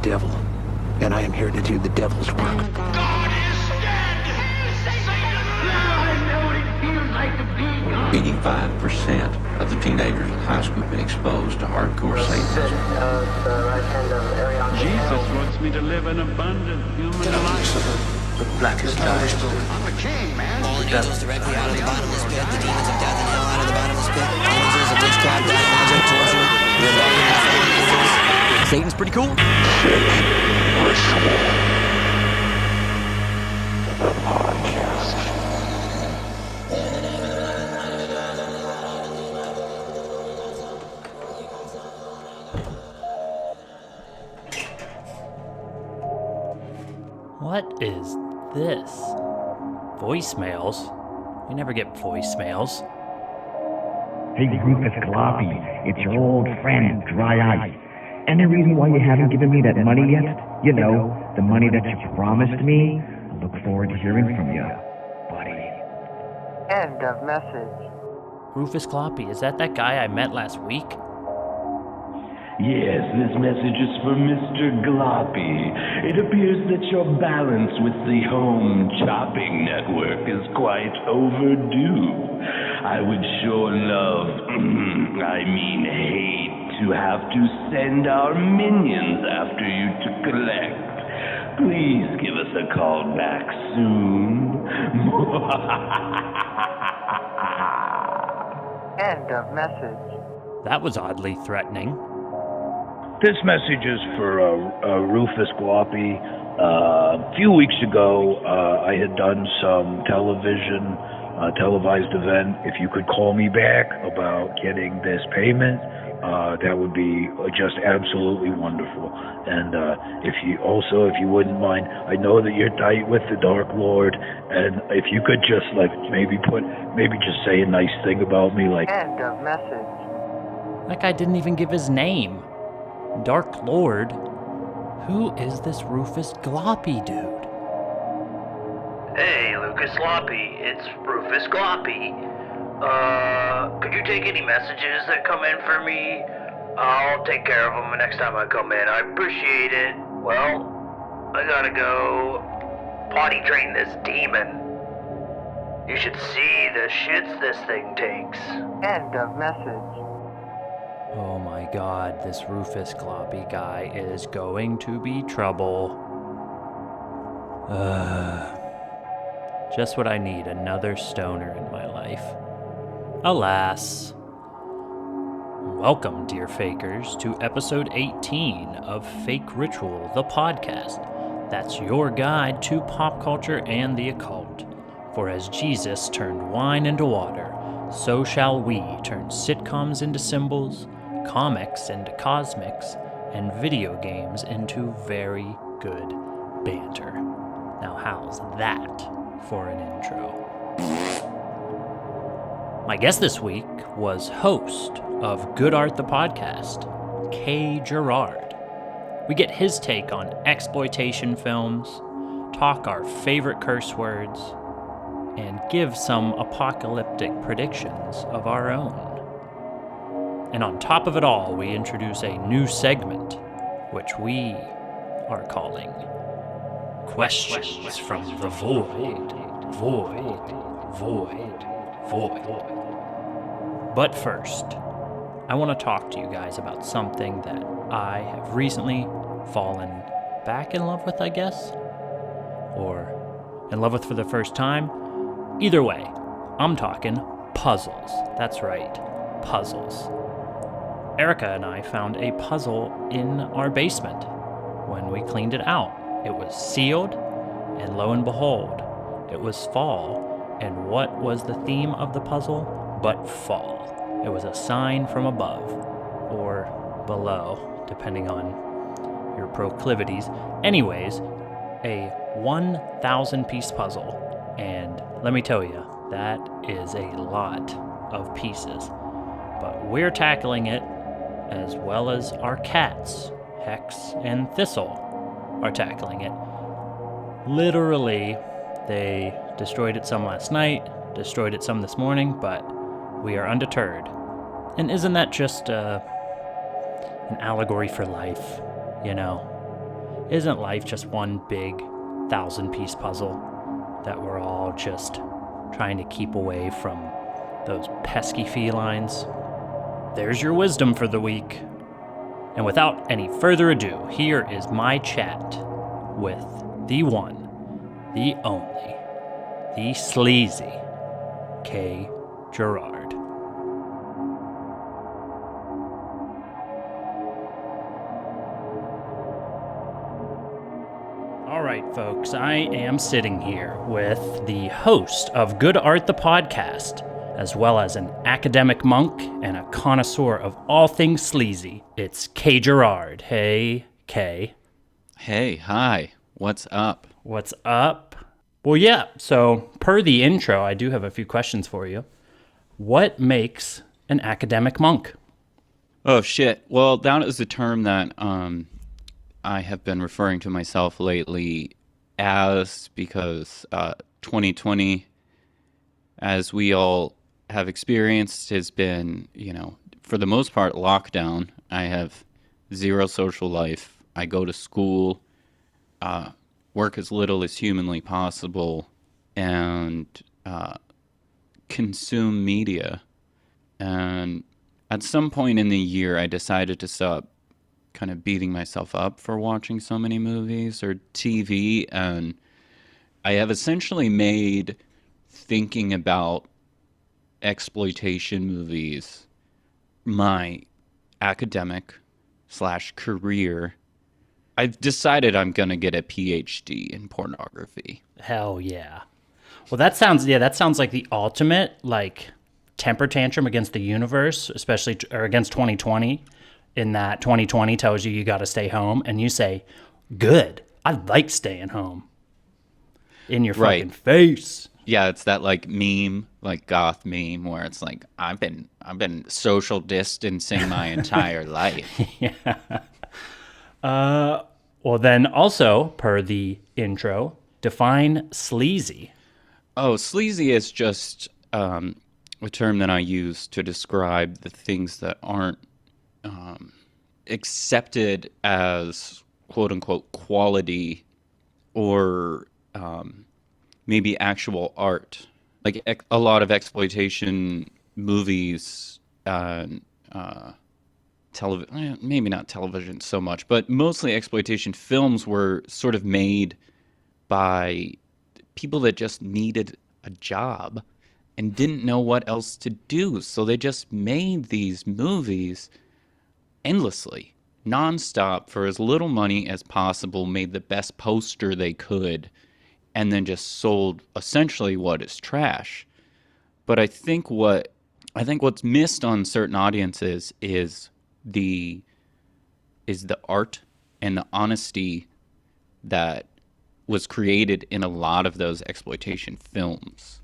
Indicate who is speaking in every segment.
Speaker 1: devil, and I am here to do the devil's work.
Speaker 2: God is dead!
Speaker 3: I know what it feels like to be God.
Speaker 4: 85% of the teenagers in high school have been exposed to hardcore Satanism.
Speaker 5: Jesus wants me to live an abundant human life.
Speaker 1: The blackest eyes.
Speaker 2: I'm a king, man.
Speaker 6: Fallen angels directly out of the bottomless pit, the demons of death and hell out of the bottomless pit, images of witchcraft, black magic, torture, rebellion, and fallen angels. Satan's pretty cool.
Speaker 7: What is this? Voicemails? We never get voicemails.
Speaker 8: Hey, Rufus Gloppy, it's your old friend, Dry Ice. Any reason why you haven't given me that money yet? You know, the money that you promised me? I look forward to hearing from you, buddy.
Speaker 9: End of message.
Speaker 7: Rufus Gloppy, is that guy I met last week?
Speaker 10: Yes, this message is for Mr. Gloppy. It appears that your balance with the home chopping network is quite overdue. I would sure love, hate to have to send our minions after you to collect. Please give us a call back soon.
Speaker 9: End of message.
Speaker 7: That was oddly threatening.
Speaker 11: This message is for Rufus Gloppy. A few weeks ago, I had done some televised event. If you could call me back about getting this payment, that would be just absolutely wonderful. And if you wouldn't mind, I know that you're tight with the Dark Lord, and if you could just maybe just say a nice thing about me, like.
Speaker 9: End of message.
Speaker 7: That guy didn't even give his name. Dark Lord? Who is this Rufus Gloppy dude?
Speaker 12: Hey, Lucas Gloppy, it's Rufus Gloppy. Could you take any messages that come in for me? I'll take care of them the next time I come in. I appreciate it. Well, I gotta go potty train this demon. You should see the shits this thing takes.
Speaker 9: End of message.
Speaker 7: Oh my god, this Rufus Gloppy guy is going to be trouble. Just what I need, another stoner in my life. Alas. Welcome, dear fakers, to episode 18 of Fake Ritual, the podcast. That's your guide to pop culture and the occult. For as Jesus turned wine into water, so shall we turn sitcoms into symbols, comics into cosmics, and video games into very good banter. Now how's that for an intro? My guest this week was host of Good Art the Podcast, Gerard. We get his take on exploitation films, talk our favorite curse words, and give some apocalyptic predictions of our own. And on top of it all, we introduce a new segment, which we are calling Questions from the Void, Void, Void, Void. But first, I want to talk to you guys about something that I have recently fallen back in love with, I guess? Or in love with for the first time? Either way, I'm talking puzzles. That's right, puzzles. Erica and I found a puzzle in our basement when we cleaned it out. It was sealed, and lo and behold, it was fall. And what was the theme of the puzzle but fall? It was a sign from above, or below, depending on your proclivities. Anyways, a 1,000-piece puzzle, and let me tell you, that is a lot of pieces. But we're tackling it, as well as our cats, Hex and Thistle, are tackling it. Literally, they destroyed it some last night, destroyed it some this morning, but we are undeterred. And isn't that just an allegory for life, you know? Isn't life just one big 1,000-piece puzzle that we're all just trying to keep away from those pesky felines? There's your wisdom for the week. And without any further ado, here is my chat with the one, the only, the sleazy K. Gerard. All right, folks, I am sitting here with the host of Good Art the Podcast, as well as an academic monk and a connoisseur of all things sleazy. It's K. Gerard. Hey, K.
Speaker 13: Hey, hi. What's up?
Speaker 7: What's up? Well, yeah, so per the intro, I do have a few questions for you. What makes an academic monk?
Speaker 13: Oh, shit. Well, that is a term that I have been referring to myself lately as, because 2020, as we all have experienced, has been, for the most part, lockdown. I have zero social life. I go to school, work as little as humanly possible, and consume media. And at some point in the year, I decided to stop kind of beating myself up for watching so many movies or TV, and I have essentially made thinking about exploitation movies my academic/career. I've decided I'm going to get a PhD in pornography.
Speaker 7: Hell yeah. Well, that sounds like the ultimate, temper tantrum against the universe, especially, or against 2020, in that 2020 tells you got to stay home, and you say, good, I like staying home. In your fucking face.
Speaker 13: Yeah, it's that meme, goth meme, where it's like, I've been social distancing my entire life.
Speaker 7: Yeah. Well, then also, per the intro, define sleazy.
Speaker 13: Oh, sleazy is just a term that I use to describe the things that aren't accepted as quote-unquote quality or maybe actual art. Like a lot of exploitation movies and maybe not television so much, but mostly exploitation films were sort of made by people that just needed a job and didn't know what else to do. So they just made these movies endlessly, nonstop, for as little money as possible, made the best poster they could, and then just sold essentially what is trash. But I think what's missed on certain audiences is the art and the honesty that was created in a lot of those exploitation films.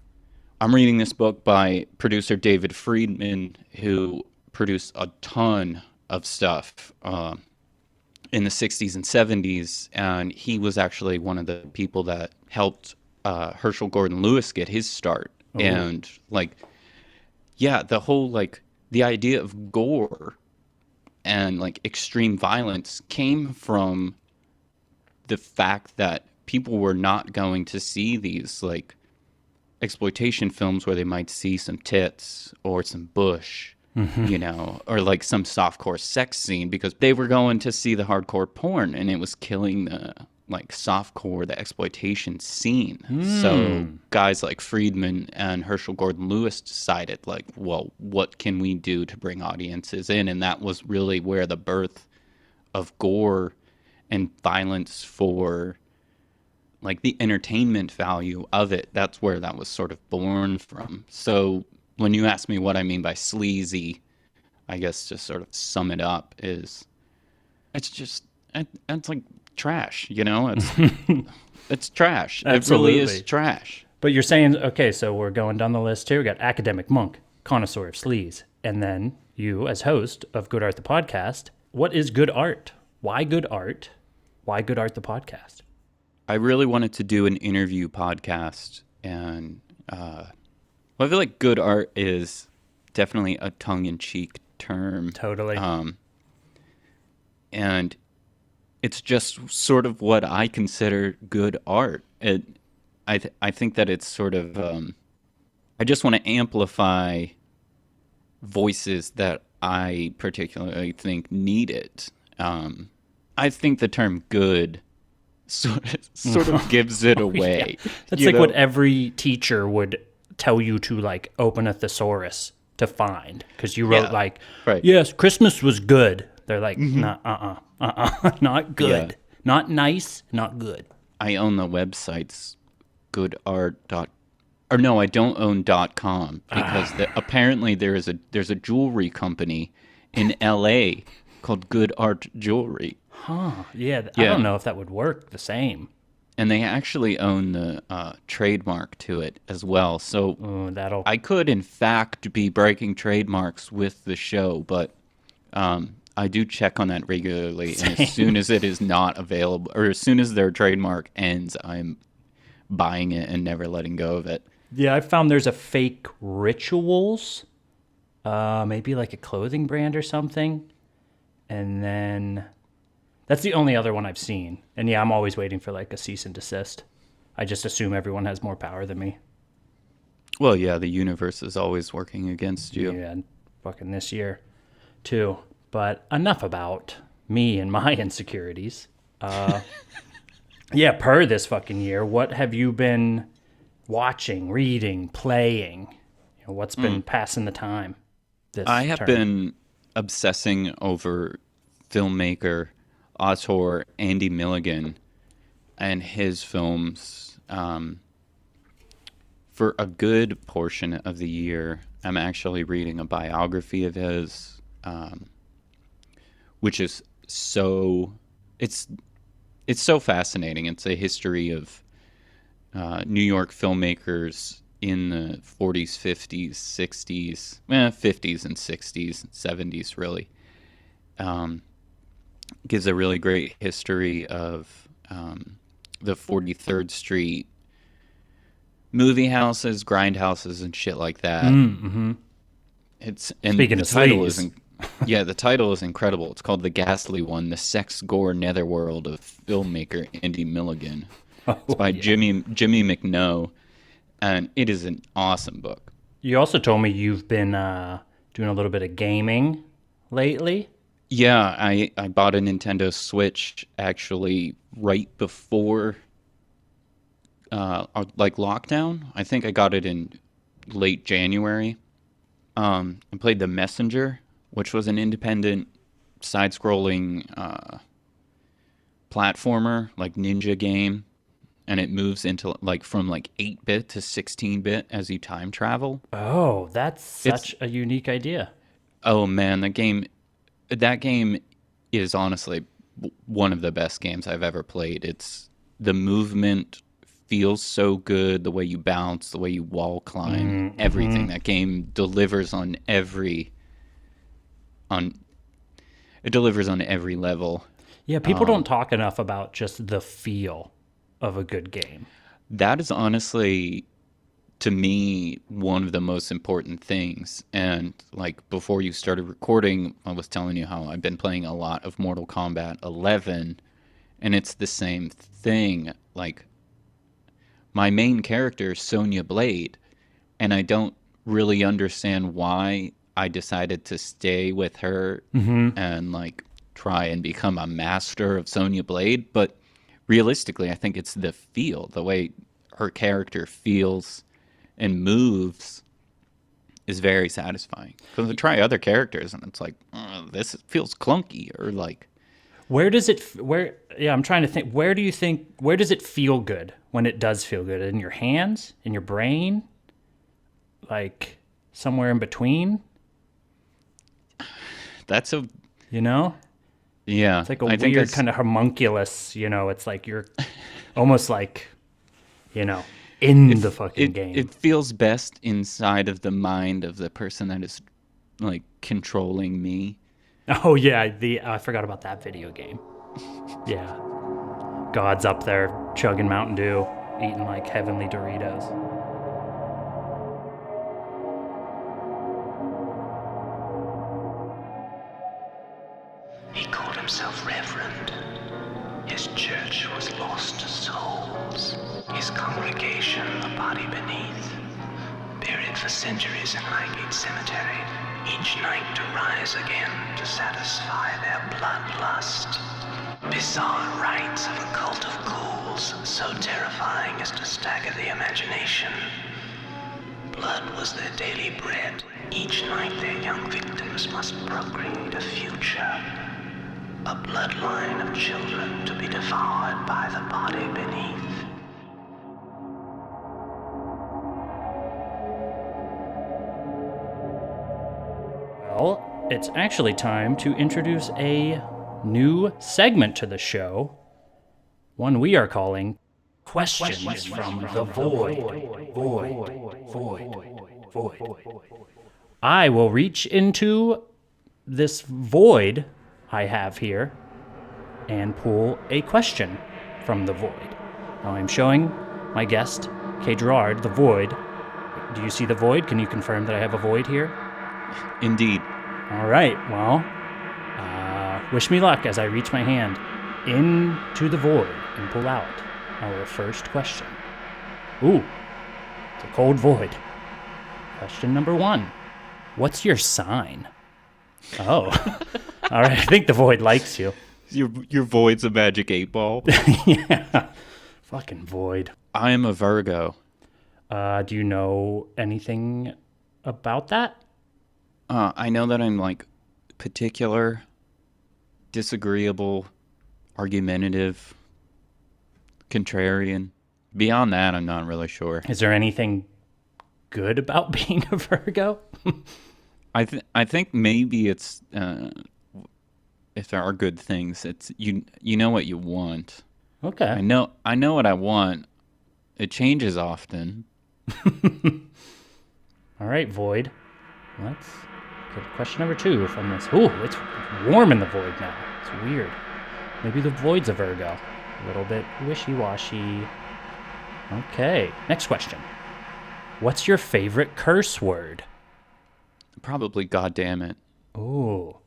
Speaker 13: I'm reading this book by producer David Friedman, who produced a ton of stuff in the 60s and 70s, and he was actually one of the people that helped Herschel Gordon Lewis get his start. Oh. And the whole the idea of gore and extreme violence came from the fact that people were not going to see these exploitation films where they might see some tits or some bush, or some softcore sex scene, because they were going to see the hardcore porn, and it was killing the softcore, the exploitation scene. So guys like Friedman and Herschel Gordon Lewis decided well, what can we do to bring audiences in? And that was really where the birth of gore and violence for the entertainment value of it, that's where that was sort of born from. So when you ask me what I mean by sleazy, I guess to sort of sum it up is, it's like trash, it's trash.
Speaker 7: Absolutely.
Speaker 13: It really is trash.
Speaker 7: But you're saying, okay, so we're going down the list here. We got academic monk, connoisseur of sleaze, and then you as host of Good Art the Podcast. What is good art? Why good art? Why Good Art the Podcast?
Speaker 13: I really wanted to do an interview podcast, and I feel like good art is definitely a tongue-in-cheek term.
Speaker 7: Totally.
Speaker 13: And it's just sort of what I consider good art. I think that it's sort of I just want to amplify voices that I particularly think need it. I think the term "good" sort of gives it away.
Speaker 7: Yeah. That's like what every teacher would tell you to like open a thesaurus to find, because you wrote yes, Christmas was good. They're like, nah, not good, not nice, not good.
Speaker 13: I own the websites goodart. Or no, I don't own .com because apparently there's a jewelry company in L.A. called Good Art Jewelry.
Speaker 7: Huh? Yeah, I don't know if that would work the same.
Speaker 13: And they actually own the trademark to it as well. So I could, in fact, be breaking trademarks with the show, but I do check on that regularly. And as soon as it is not available, or as soon as their trademark ends, I'm buying it and never letting go of it.
Speaker 7: Yeah, I found there's a fake Rituals, maybe like a clothing brand or something. And then that's the only other one I've seen. And yeah, I'm always waiting for like a cease and desist. I just assume everyone has more power than me.
Speaker 13: Well, yeah, the universe is always working against you.
Speaker 7: Yeah, fucking this year too. But enough about me and my insecurities. Yeah, per this fucking year, what have you been watching, reading, playing? You know, what's been passing the time this
Speaker 13: I have been obsessing over filmmaker, auteur Andy Milligan and his films for a good portion of the year. I'm actually reading a biography of his, which is it's so fascinating. It's a history of New York filmmakers in the 40s, 50s, 60s, 50s and 60s, 70s, really. Gives a really great history of the 43rd Street movie houses, grindhouses, and shit like that.
Speaker 7: Mm-hmm.
Speaker 13: Speaking of title the title is incredible. It's called The Ghastly One: The Sex Gore Netherworld of Filmmaker Andy Milligan. It's by Jimmy McNoe, and it is an awesome book.
Speaker 7: You also told me you've been doing a little bit of gaming lately.
Speaker 13: Yeah, I bought a Nintendo Switch actually right before like lockdown. I think I got it in late January. I played The Messenger, which was an independent side-scrolling platformer, like ninja game. And it moves into from 8-bit to 16-bit as you time travel.
Speaker 7: Oh, that's such a unique idea.
Speaker 13: Oh man, that game is honestly one of the best games I've ever played. It's the movement feels so good, the way you bounce, the way you wall climb, everything. That game delivers on every level.
Speaker 7: Yeah, people don't talk enough about just the feel of a good game.
Speaker 13: That is honestly, to me, one of the most important things. And before you started recording, I was telling you how I've been playing a lot of Mortal Kombat 11, and it's the same thing. My main character is Sonya Blade, and I don't really understand why I decided to stay with her and try and become a master of Sonya Blade, but realistically, I think it's the feel, the way her character feels and moves is very satisfying. Because I try other characters and it's this feels clunky or
Speaker 7: Where does it, I'm trying to think, where does it feel good when it does feel good? In your hands? In your brain? Somewhere in between?
Speaker 13: That's a...
Speaker 7: Yeah. It's like a weird kind of homunculus, it's you're almost in the fucking game.
Speaker 13: It feels best inside of the mind of the person that is controlling me.
Speaker 7: Oh yeah, I forgot about that video game. Yeah. God's up there chugging Mountain Dew, eating heavenly Doritos.
Speaker 14: He called himself Reverend. church was lost to souls. His congregation, the body beneath, buried for centuries in Highgate Cemetery, each night to rise again to satisfy their bloodlust. Bizarre rites of a cult of ghouls, so terrifying as to stagger the imagination. Blood was their daily bread. Each night their young victims must procreate a future. A bloodline of children to be devoured by the body beneath.
Speaker 7: Well, it's actually time to introduce a new segment to the show, one we are calling Questions from the Void. I will reach into this void I have here and pull a question from the void. Now I'm showing my guest, Gerard, the void. Do you see the void? Can you confirm that I have a void here?
Speaker 13: Indeed.
Speaker 7: All right, well, wish me luck as I reach my hand into the void and pull out our first question. Ooh, it's a cold void. Question number 1. What's your sign? Oh, all right, I think the void likes you.
Speaker 13: Your void's a magic 8-ball.
Speaker 7: Yeah, fucking void.
Speaker 13: I am a Virgo.
Speaker 7: Do you know anything about that?
Speaker 13: I know that I'm like particular, disagreeable, argumentative, contrarian. Beyond that, I'm not really sure.
Speaker 7: Is there anything good about being a Virgo?
Speaker 13: I think maybe it's if there are good things, it's you know what you want.
Speaker 7: Okay.
Speaker 13: I know what I want. It changes often.
Speaker 7: All right, void. Let's get question number 2 from this. Ooh, it's warm in the void now. It's weird. Maybe the void's a Virgo. A little bit wishy-washy. Okay, next question. What's your favorite curse word?
Speaker 13: Probably goddamn
Speaker 7: Ooh,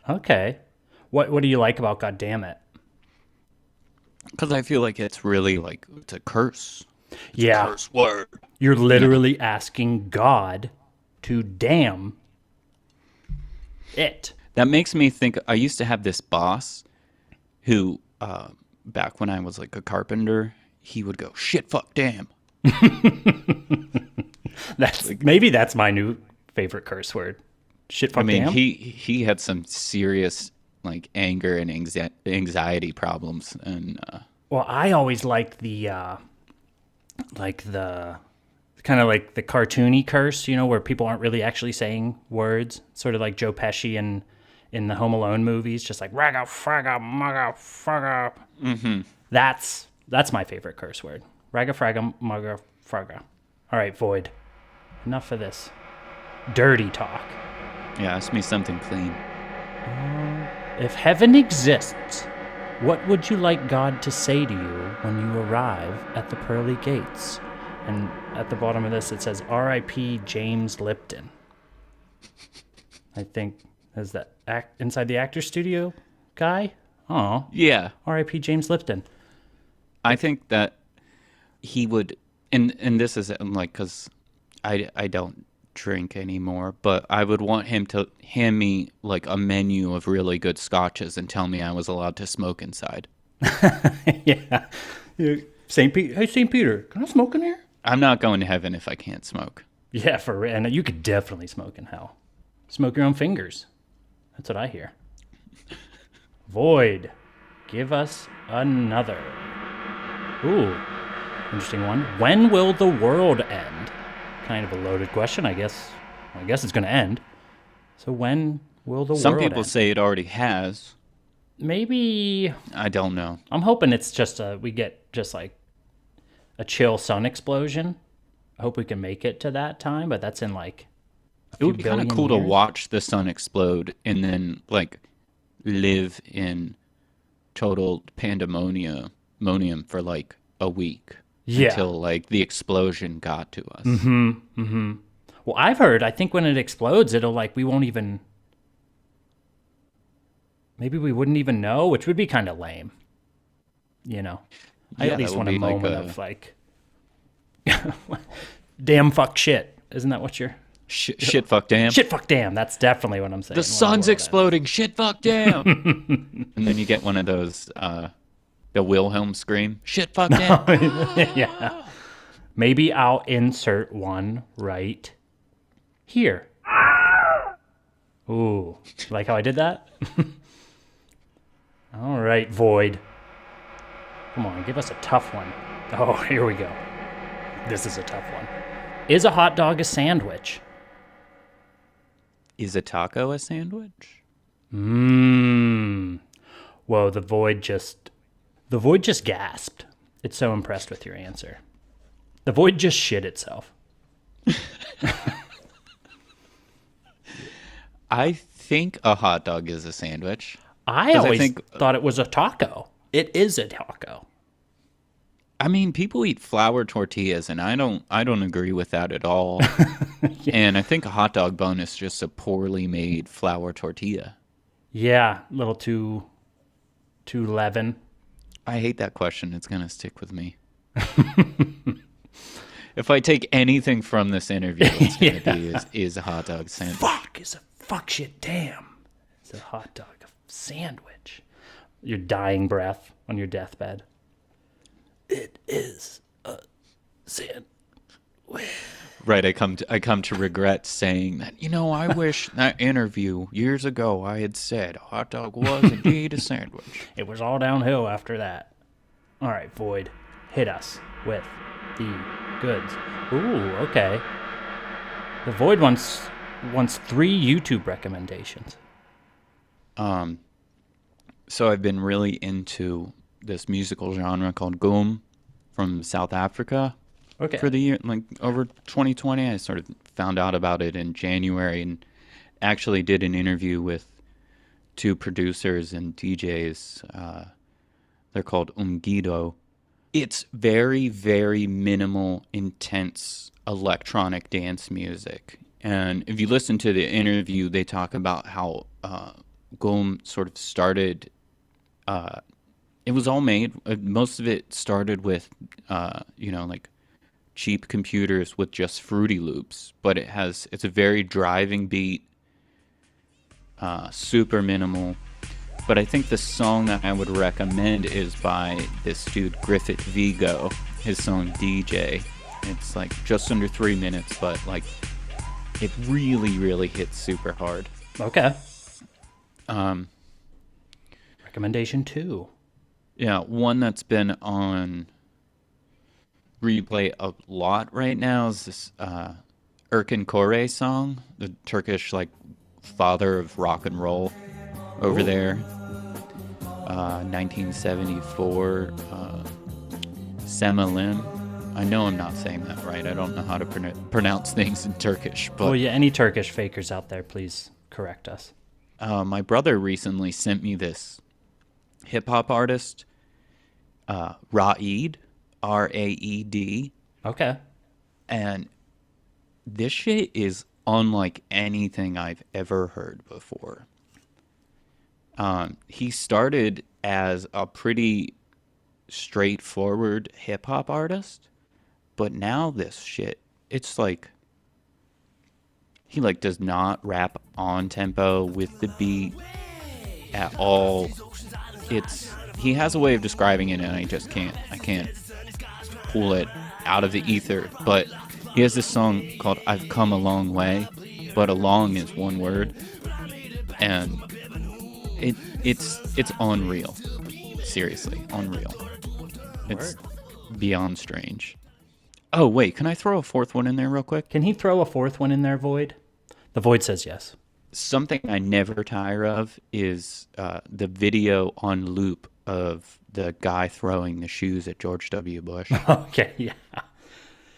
Speaker 7: okay. What do you like about goddamn?
Speaker 13: Because I feel like it's really like, it's a curse. It's
Speaker 7: a
Speaker 13: curse word.
Speaker 7: You're literally asking God to damn it.
Speaker 13: That makes me think, I used to have this boss who, back when I was like a carpenter, he would go, shit, fuck, damn.
Speaker 7: Maybe that's my new favorite curse word. Shit, fuck, damn.
Speaker 13: He had some serious like anger and anxiety problems, and
Speaker 7: well, I always liked the kind of like the cartoony curse, you know, where people aren't really actually saying words, sort of like Joe Pesci in the Home Alone movies, just like ragga fragga mugga fragga.
Speaker 13: Mm-hmm.
Speaker 7: That's my favorite curse word. Ragga fragga mugga fragga. All right, void. Enough of this dirty talk.
Speaker 13: Yeah, ask me something clean.
Speaker 7: If heaven exists, what would you like God to say to you when you arrive at the pearly gates? And at the bottom of this, it says, R.I.P. James Lipton. I think, is that inside the actor studio guy? Oh.
Speaker 13: Yeah.
Speaker 7: R.I.P. James Lipton.
Speaker 13: I think that he would, and this is like, because I don't drink anymore, but I would want him to hand me like a menu of really good scotches and tell me I was allowed to smoke inside.
Speaker 7: Yeah. Hey, St. Peter, can I smoke in here?
Speaker 13: I'm not going to heaven if I can't smoke.
Speaker 7: Yeah, for real. And you could definitely smoke in hell. Smoke your own fingers. That's what I hear. Void. Give us another. Ooh, interesting one. When will the world end? Kind of a loaded question, I guess. I guess it's going to end. So when will the world end?
Speaker 13: Some people say it already has.
Speaker 7: Maybe.
Speaker 13: I don't know.
Speaker 7: I'm hoping it's just we get just like a chill sun explosion. I hope we can make it to that time, but that's in like
Speaker 13: it would be kind of cool to watch the sun explode and then like live in total pandemonium for like a week.
Speaker 7: Yeah.
Speaker 13: Until like the explosion got to us.
Speaker 7: Mm-hmm. Mm-hmm. Well, I've heard, I think when it explodes, it'll like, we won't even, maybe we wouldn't even know, which would be kind of lame. I
Speaker 13: Yeah,
Speaker 7: at least
Speaker 13: that would
Speaker 7: want a
Speaker 13: be like
Speaker 7: moment
Speaker 13: a-
Speaker 7: of like, damn fuck shit. Isn't that what you're?
Speaker 13: Shit fuck damn.
Speaker 7: Shit fuck damn. That's definitely what I'm saying.
Speaker 13: The sun's exploding. Shit fuck damn. And then you get one of those, the Wilhelm scream. Shit fuck damn.
Speaker 7: Yeah. Maybe I'll insert one right here. Ooh, like how I did that? All right, Void. Come on, give us a tough one. Oh, here we go. This is a tough one. Is a hot dog a sandwich?
Speaker 13: Is a taco a sandwich?
Speaker 7: Whoa, the Void just gasped. It's so impressed with your answer. The Void just shit itself.
Speaker 13: I think a hot dog is a sandwich.
Speaker 7: I
Speaker 13: 'Cause
Speaker 7: always
Speaker 13: think-
Speaker 7: thought it was a taco. It is a taco.
Speaker 13: I mean, people eat flour tortillas, and I don't agree with that at all. And I think a hot dog bun is just a poorly made flour tortilla.
Speaker 7: Yeah, a little too leaven.
Speaker 13: I hate that question. It's gonna stick with me. If I take anything from this interview, it's gonna be is a hot dog sandwich.
Speaker 7: Fuck shit, damn. It's a hot dog, a sandwich. Your dying breath on your deathbed. It is a sandwich.
Speaker 13: Right, I come to regret saying that. I wish that interview years ago I had said a hot dog was indeed a sandwich.
Speaker 7: It was all downhill after that. All right, Void, hit us with the goods. Ooh, okay. The Void wants 3 YouTube recommendations.
Speaker 13: So I've been really into this musical genre called Goom from South Africa.
Speaker 7: Okay.
Speaker 13: For the year, like over 2020, I sort of found out about it in January and actually did an interview with 2 producers and DJs. They're called Umgido. It's very, very minimal, intense electronic dance music. And if you listen to the interview, they talk about how Goom sort of started. It was all made. Most of it started with, like cheap computers with just Fruity Loops, but it's a very driving beat, super minimal. But I think the song that I would recommend is by this dude Griffith Vigo. His song DJ. It's like just under 3 minutes, but like it really, really hits super hard.
Speaker 7: Okay. Recommendation 2.
Speaker 13: Yeah, one that's been on replay a lot right now is this Erkin Koray song, the Turkish like father of rock and roll over there. 1974, Semalim. I know I'm not saying that right. I don't know how to pronounce things in Turkish. But
Speaker 7: Well, yeah, any Turkish fakers out there, please correct us.
Speaker 13: my brother recently sent me this hip-hop artist, Raed, Raed.
Speaker 7: Okay.
Speaker 13: And this shit is unlike anything I've ever heard before. He started as a pretty straightforward hip-hop artist, but now this shit, it's like he like does not rap on tempo with the beat at all. He has a way of describing it, and I can't pull it out of the ether. But he has this song called "I've Come a Long Way," but "along" is one word, and it's unreal. Seriously, unreal. It's beyond strange. Oh wait, can I throw a 4th one in there real quick?
Speaker 7: Can he throw a 4th one in there, Void? The Void says yes.
Speaker 13: Something I never tire of is the video on loop of the guy throwing the shoes at George W. Bush.
Speaker 7: Okay, yeah.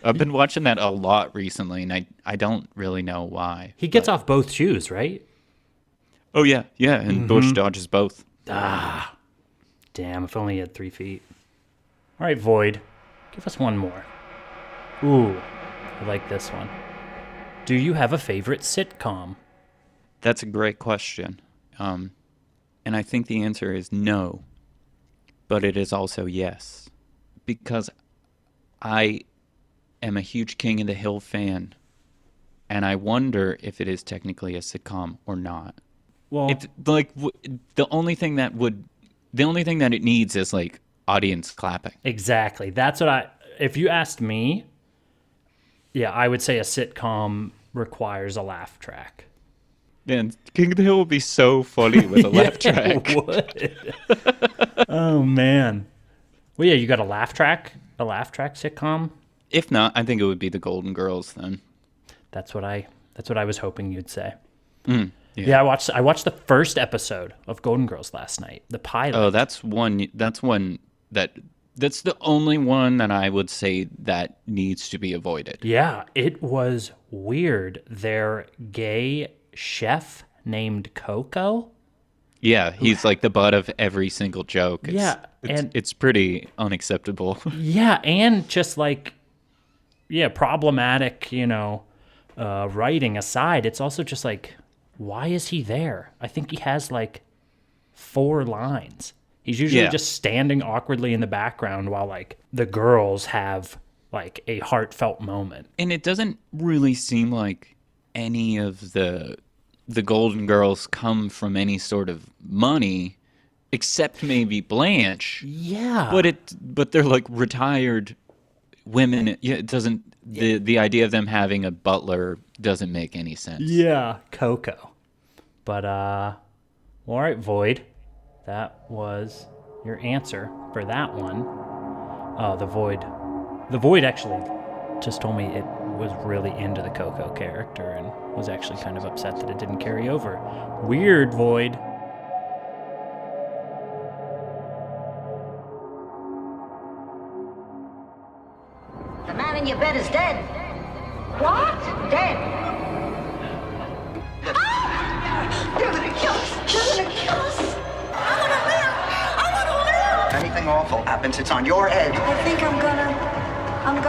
Speaker 13: I've been watching that a lot recently, and I don't really know why.
Speaker 7: He gets off both shoes, right?
Speaker 13: Oh, yeah, and Bush dodges both.
Speaker 7: Ah, damn, if only he had 3 feet. All right, Void, give us one more. Ooh, I like this one. Do you have a favorite sitcom?
Speaker 13: That's a great question. And I think the answer is no. but it is also yes. Because I am a huge King of the Hill fan, and I wonder if it is technically a sitcom or not.
Speaker 7: Well,
Speaker 13: If like the only thing that it needs is like audience clapping.
Speaker 7: exactly. That's what if you asked me, yeah, I would say a sitcom requires a laugh track.
Speaker 13: Man, King of the Hill would be so funny with a laugh track.
Speaker 7: It would. Oh man. Well, yeah, you got a laugh track sitcom.
Speaker 13: If not, I think it would be the Golden Girls then.
Speaker 7: That's what I was hoping you'd say.
Speaker 13: Yeah,
Speaker 7: I watched the first episode of Golden Girls last night, the pilot.
Speaker 13: Oh, that's one that's the only one that I would say that needs to be avoided.
Speaker 7: Yeah, it was weird. Their gay chef named Coco.
Speaker 13: Yeah, he's like the butt of every single joke. It's pretty unacceptable.
Speaker 7: Yeah, and just like, problematic, writing aside, it's also just like, why is he there? I think he has like 4 lines. He's usually just standing awkwardly in the background while like the girls have like a heartfelt moment.
Speaker 13: And it doesn't really seem like any of the Golden Girls come from any sort of money, except maybe Blanche.
Speaker 7: Yeah.
Speaker 13: But they're like retired women. Yeah, it doesn't the idea of them having a butler doesn't make any sense.
Speaker 7: Yeah, Coco. But all right, Void. That was your answer for that one. The Void actually just told me it was really into the Coco character and was actually kind of upset that it didn't carry over. Weird, Void.
Speaker 15: The man in your bed is dead. What? Dead. They're gonna kill us! They're gonna kill us! I wanna live! I wanna live!
Speaker 16: If anything awful happens, it's on your head.
Speaker 15: I think I'm gonna... Oh my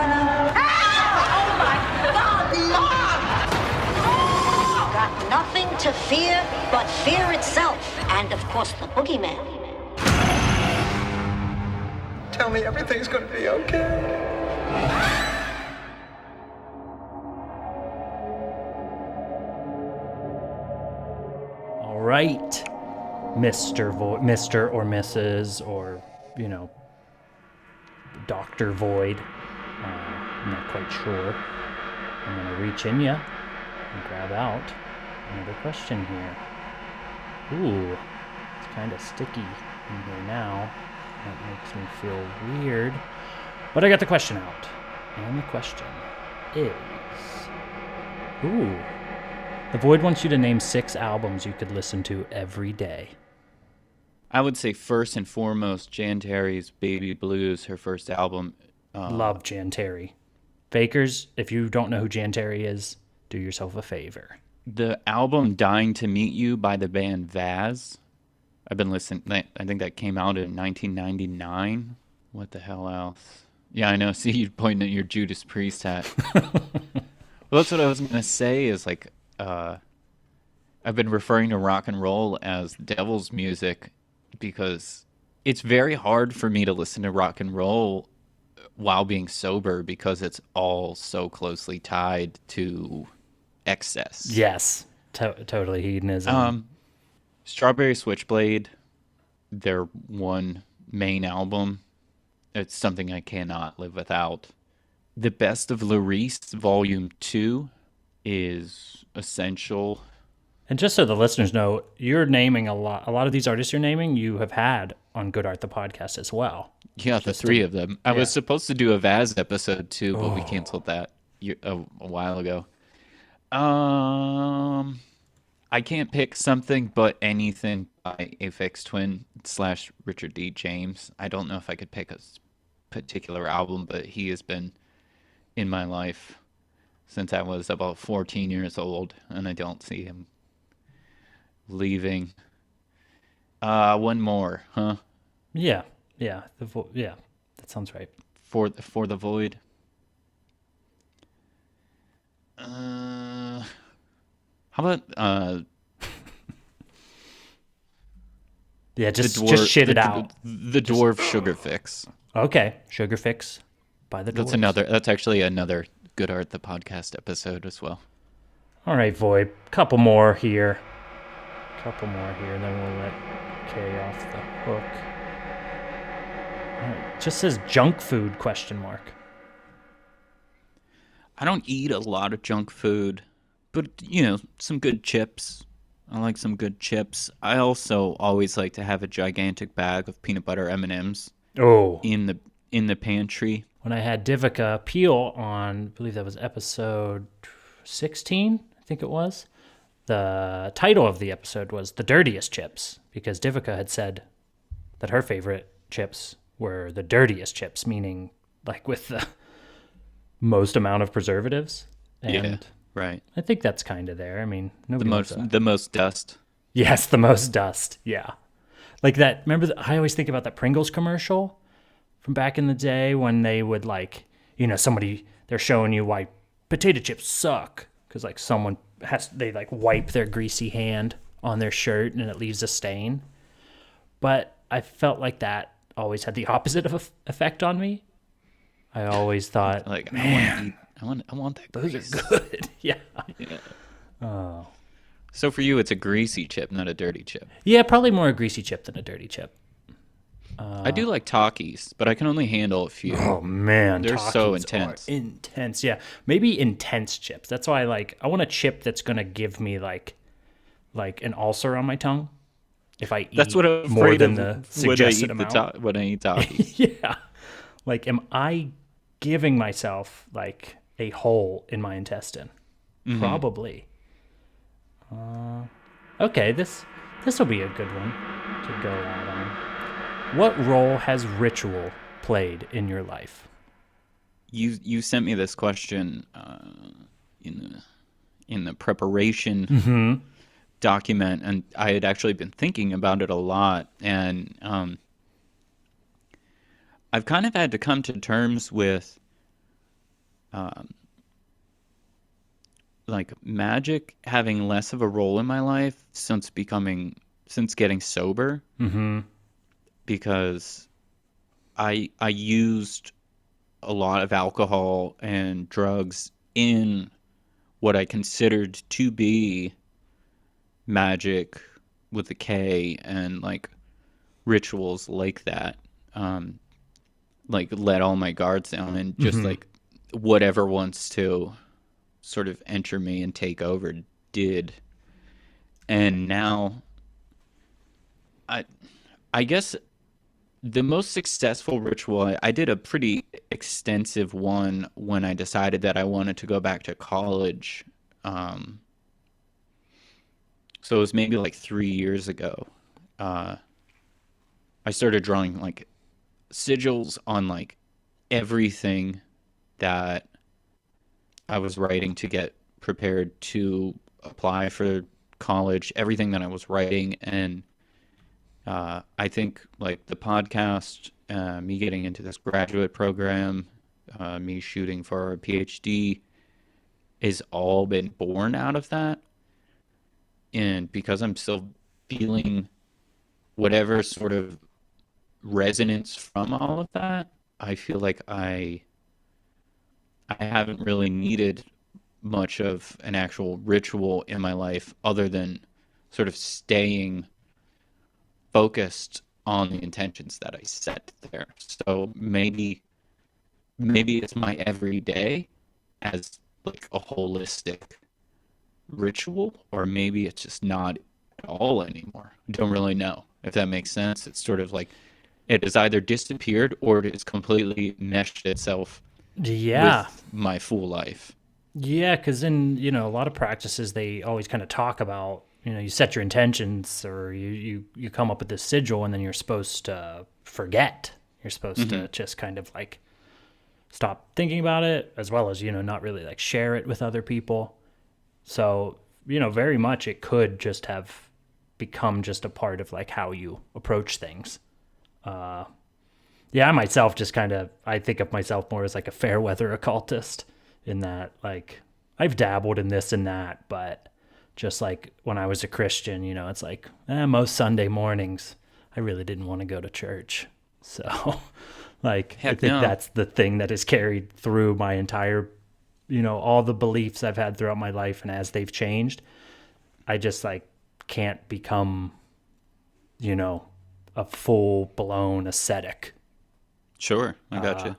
Speaker 15: God, Mom! Got nothing to fear but fear itself. And of course, the boogeyman.
Speaker 16: Tell me everything's gonna be okay.
Speaker 7: All right, Mr. or Mrs. or, Dr. Void. I'm not quite sure. I'm going to reach in you and grab out another question here. Ooh, it's kind of sticky in here now. That makes me feel weird. But I got the question out. And the question is... Ooh. The Void wants you to name 6 albums you could listen to every day.
Speaker 13: I would say first and foremost, Jan Terry's Baby Blues, her first album.
Speaker 7: Love Jan Terry. Fakers, if you don't know who Jan Terry is, do yourself a favor.
Speaker 13: The album Dying to Meet You by the band Vaz. I've been listening. I think that came out in 1999. What the hell else? Yeah, I know. See, you pointing at your Judas Priest hat. Well, that's what I was going to say is like, I've been referring to rock and roll as devil's music because it's very hard for me to listen to rock and roll while being sober because it's all so closely tied to excess.
Speaker 7: Yes, totally hedonism.
Speaker 13: Strawberry Switchblade, their one main album, it's something I cannot live without. The Best of Larice, Volume 2, is essential.
Speaker 7: And just so the listeners know, you're naming a lot of these artists you're naming, you have had on Good Art, the podcast as well.
Speaker 13: Yeah, the 3 of them. I was supposed to do a Vaz episode too, but we canceled that a while ago. I can't pick something but anything by Aphex Twin / Richard D. James. I don't know if I could pick a particular album, but he has been in my life since I was about 14 years old, and I don't see him leaving. One more, huh?
Speaker 7: Yeah. That sounds right.
Speaker 13: For the Void. How about
Speaker 7: Yeah, just shit it out.
Speaker 13: The dwarf sugar fix.
Speaker 7: Okay, sugar fix by the dwarves.
Speaker 13: That's actually another Good Art the Podcast episode as well.
Speaker 7: All right, VoIP. Couple more here, and then we'll let Kay off the hook. All right. Just says junk food ?
Speaker 13: I don't eat a lot of junk food, but some good chips. I like some good chips. I also always like to have a gigantic bag of peanut butter M&Ms.
Speaker 7: Oh.
Speaker 13: In the pantry.
Speaker 7: When I had Divika Peel on, I believe that was episode 16, I think it was. The title of the episode was The Dirtiest Chips, because Divika had said that her favorite chips were the dirtiest chips, meaning like with the most amount of preservatives. And
Speaker 13: yeah, right.
Speaker 7: I think that's kind of there. I mean,
Speaker 13: the most dust.
Speaker 7: Yes, the most dust. Yeah. Like that, remember, I always think about that Pringles commercial from back in the day when they would they're showing you why potato chips suck. Because like they like wipe their greasy hand on their shirt and it leaves a stain. But I felt like that always had the opposite of effect on me. I always thought,
Speaker 13: like,
Speaker 7: man,
Speaker 13: I want that.
Speaker 7: Those are good. Yeah.
Speaker 13: Oh. So for you, it's a greasy chip, not a dirty chip.
Speaker 7: Yeah, probably more a greasy chip than a dirty chip.
Speaker 13: I do like Takis, but I can only handle a few.
Speaker 7: Oh man,
Speaker 13: they're so intense.
Speaker 7: Intense, yeah. Maybe intense chips. That's why I want a chip that's gonna give me like an ulcer on my tongue if I eat more than the suggested amount.
Speaker 13: When I eat Takis.
Speaker 7: Yeah. Like, am I giving myself like a hole in my intestine? Mm-hmm. Probably. Okay, this will be a good one to go out on. What role has ritual played in your life?
Speaker 13: You sent me this question in the preparation document, and I had actually been thinking about it a lot, and I've kind of had to come to terms with like magic having less of a role in my life since getting sober.
Speaker 7: Mm-hmm.
Speaker 13: Because I used a lot of alcohol and drugs in what I considered to be magic with a K and like rituals like that. Like let all my guards down and just like whatever wants to sort of enter me and take over did. And now I guess the most successful ritual, I did a pretty extensive one when I decided that I wanted to go back to college. So it was maybe like 3 years ago. I started drawing like sigils on like everything that I was writing to get prepared to apply for college, everything that I was writing. And I think like the podcast, me getting into this graduate program, me shooting for a PhD has all been born out of that. And because I'm still feeling whatever sort of resonance from all of that, I feel like I haven't really needed much of an actual ritual in my life other than sort of staying focused on the intentions that I set there. So maybe it's my everyday as like a holistic ritual, or maybe it's just not at all anymore. I don't really know if that makes sense. It's sort of like it has either disappeared or it has completely meshed itself with my full life.
Speaker 7: Yeah, because in a lot of practices they always kind of talk about, you set your intentions or you come up with this sigil and then you're supposed to forget. You're supposed to just kind of like stop thinking about it, as well as, not really like share it with other people. So, very much it could just have become just a part of like how you approach things. I myself just I think of myself more as like a fair weather occultist in that like I've dabbled in this and that, but just like when I was a Christian, it's like most Sunday mornings I really didn't want to go to church. So, like,
Speaker 13: Heck
Speaker 7: I think
Speaker 13: no.
Speaker 7: that's the thing that has carried through my entire, all the beliefs I've had throughout my life. And as they've changed, I just, like, can't become, a full-blown ascetic.
Speaker 13: Sure, I gotcha.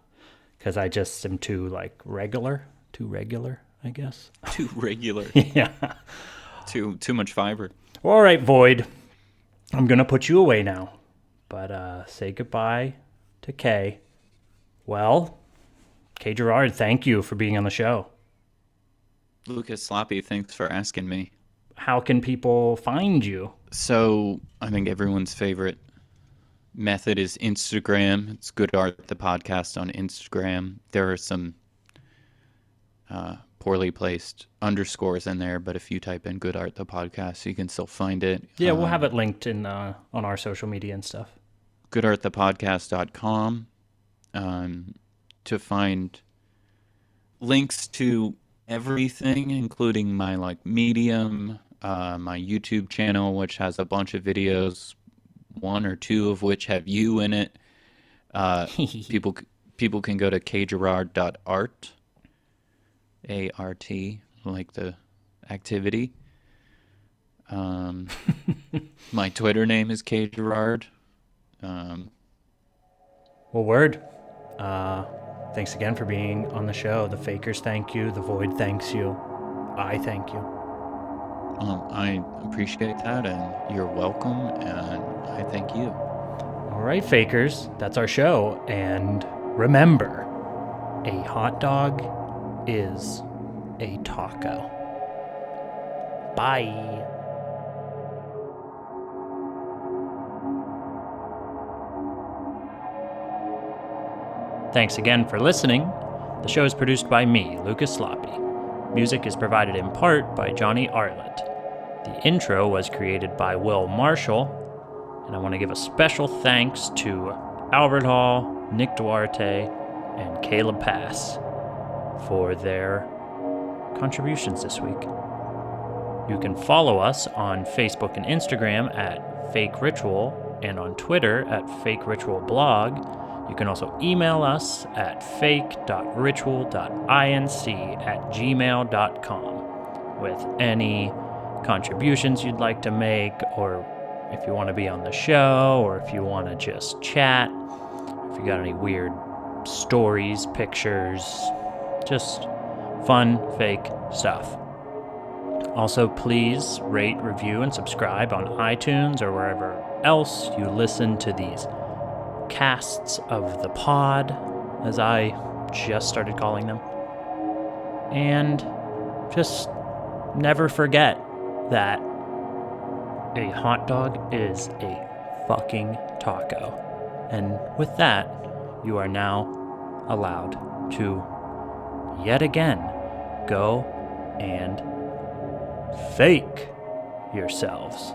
Speaker 7: Because I just am too regular, I guess.
Speaker 13: Too regular.
Speaker 7: Yeah.
Speaker 13: Too much fiber.
Speaker 7: All right, Void. I'm going to put you away now. But say goodbye to Kay. Well, Kay Gerard, thank you for being on the show.
Speaker 13: Lucas Sloppy, thanks for asking me.
Speaker 7: How can people find you?
Speaker 13: So, I think everyone's favorite method is Instagram. It's Good Art, the podcast on Instagram. There are some poorly placed underscores in there, but if you type in Good Art, the podcast, you can still find it.
Speaker 7: Yeah, we'll have it linked in on our social media and stuff.
Speaker 13: GoodArtThePodcast.com to find links to everything, including my Medium, my YouTube channel, which has a bunch of videos, one or two of which have you in it. People can go to kgerard.art, A-R-T, like the activity. My Twitter name is kgerard.
Speaker 7: Well, word. Thanks again for being on the show. The Fakers thank you. The Void thanks you. I thank you.
Speaker 13: I appreciate that, and you're welcome, and I thank you.
Speaker 7: All right, Fakers, that's our show. And remember, a hot dog is a taco. Bye. Thanks again for listening. The show is produced by me, Lucas Sloppy. Music is provided in part by Johnny Arlett. The intro was created by Will Marshall, and I want to give a special thanks to Albert Hall, Nick Duarte, and Caleb Pass for their contributions this week. You can follow us on Facebook and Instagram at Fake Ritual and on Twitter at Fake Ritual Blog. You can also email us at fake.ritual.inc@gmail.com with any contributions you'd like to make, or if you want to be on the show, or if you want to just chat, if you got any weird stories, pictures, just fun, fake stuff. Also, please rate, review, and subscribe on iTunes or wherever else you listen to these casts of the pod, as I just started calling them. And just never forget that a hot dog is a fucking taco. And with that, you are now allowed to yet again go and fake yourselves.